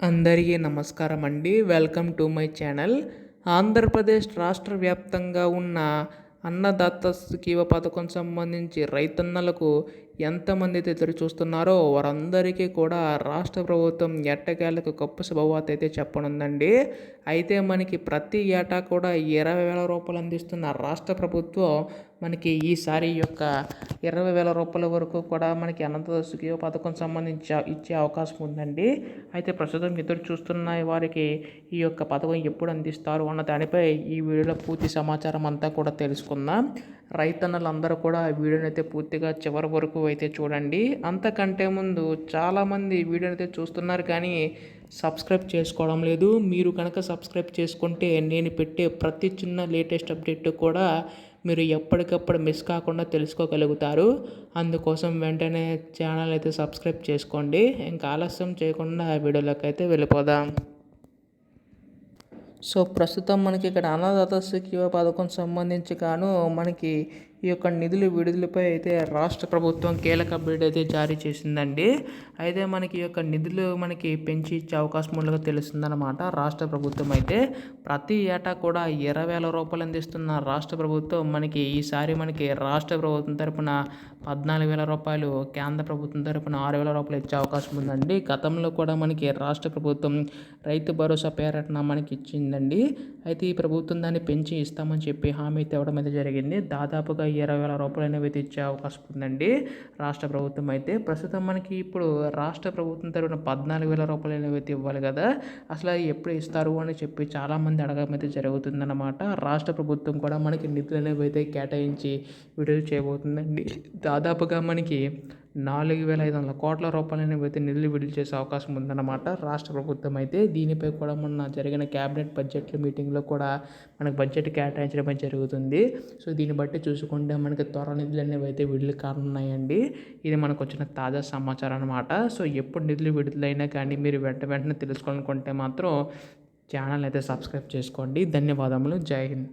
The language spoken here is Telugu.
అందరికీ నమస్కారం అండి. Welcome to my channel. Andhra Pradesh రాష్ట్ర వ్యాప్తంగా ఉన్న అన్నదాత సుఖీవ పథకం సంబంధించి రైతన్నలకు ఎంతమంది అయితే ఎదురు చూస్తున్నారో వారందరికీ కూడా రాష్ట్ర ప్రభుత్వం ఎట్టకేలకు గొప్ప శుభవార్త అయితే చెప్పనుందండి. అయితే మనకి ప్రతి ఏటా కూడా 20,000 రూపాయలు అందిస్తున్న రాష్ట్ర ప్రభుత్వం మనకి ఈసారి యొక్క 20,000 రూపాయల వరకు కూడా మనకి అన్నదాత సుఖీవ పథకం సంబంధించి ఇచ్చే అవకాశం ఉందండి. అయితే ప్రస్తుతం ఎదురు చూస్తున్న వారికి ఈ యొక్క పథకం ఎప్పుడు అందిస్తారు అన్న దానిపై ఈ వీడియోలో పూర్తి సమాచారం అంతా కూడా తెలుసుకుందాం. రైతన్నలందరూ కూడా వీడియోని అయితే పూర్తిగా చివరి వరకు అయితే చూడండి. అంతకంటే ముందు చాలామంది వీడియోని అయితే చూస్తున్నారు కానీ సబ్స్క్రైబ్ చేసుకోవడం లేదు. మీరు కనుక సబ్స్క్రైబ్ చేసుకుంటే నేను పెట్టే ప్రతి చిన్న లేటెస్ట్ అప్డేట్ కూడా మీరు ఎప్పటికప్పుడు మిస్ కాకుండా తెలుసుకోగలుగుతారు. అందుకోసం వెంటనే ఛానల్ అయితే సబ్స్క్రైబ్ చేసుకోండి. ఇంకా ఆలస్యం చేయకుండా వీడియోలోకి అయితే వెళ్ళిపోదాం. సో ప్రస్తుతం మనకి ఇక్కడ అన్నదాత సుఖీవ పథకం సంబంధించి మనకి ఈ యొక్క నిధుల విడుదలపై అయితే రాష్ట్ర ప్రభుత్వం కీలక అప్డేట్ అయితే జారీ చేసిందండి. అయితే మనకి ఈ యొక్క నిధులు మనకి పెంచి ఇచ్చే అవకాశం ఉన్నట్టుగా తెలుస్తుందన్నమాట. రాష్ట్ర ప్రభుత్వం అయితే ప్రతి ఏటా కూడా 20,000 రూపాయలు అందిస్తున్న రాష్ట్ర ప్రభుత్వం మనకి ఈసారి మనకి రాష్ట్ర ప్రభుత్వం తరపున 14,000 రూపాయలు, కేంద్ర ప్రభుత్వం తరపున 6,000 రూపాయలు ఇచ్చే అవకాశం ఉందండి. గతంలో కూడా మనకి రాష్ట్ర ప్రభుత్వం రైతు భరోసా పేరటన మనకి ఇచ్చిందండి. అయితే ఈ ప్రభుత్వం దాన్ని పెంచి ఇస్తామని చెప్పి హామీ తేవడం అయితే జరిగింది. దాదాపుగా 20,000 రూపాయలు అనేవి అయితే ఇచ్చే అవకాశం ఉందండి రాష్ట్ర ప్రభుత్వం అయితే. ప్రస్తుతం మనకి ఇప్పుడు రాష్ట్ర ప్రభుత్వం తరపున 14,000 రూపాయలు అనేవి అయితే ఇవ్వాలి కదా, అసలు ఎప్పుడు ఇస్తారు అని చెప్పి చాలామంది అడగడం అయితే జరుగుతుందన్నమాట. రాష్ట్ర ప్రభుత్వం కూడా మనకి నిధులు అనేవి అయితే కేటాయించి విడుదల చేయబోతుందండి. దాదాపుగా మనకి 4,500 కోట్ల రూపాయలు అనేవి అయితే నిధులు విడుదల చేసే అవకాశం ఉందన్నమాట రాష్ట్ర ప్రభుత్వం అయితే. దీనిపై కూడా మొన్న జరిగిన క్యాబినెట్ బడ్జెట్ మీటింగ్లో కూడా మనకు బడ్జెట్ కేటాయించడం జరుగుతుంది. సో దీన్ని బట్టి చూసుకుంటే మనకి త్వర నిధులు అనేవి అయితే విడుదల కానున్నాయండి. ఇది మనకు వచ్చిన తాజా సమాచారం అనమాట. సో ఎప్పుడు నిధులు విడుదలైనా కానీ మీరు వెంటనే తెలుసుకోవాలనుకుంటే మాత్రం ఛానల్ అయితే సబ్స్క్రైబ్ చేసుకోండి. ధన్యవాదములు. జై హింద్.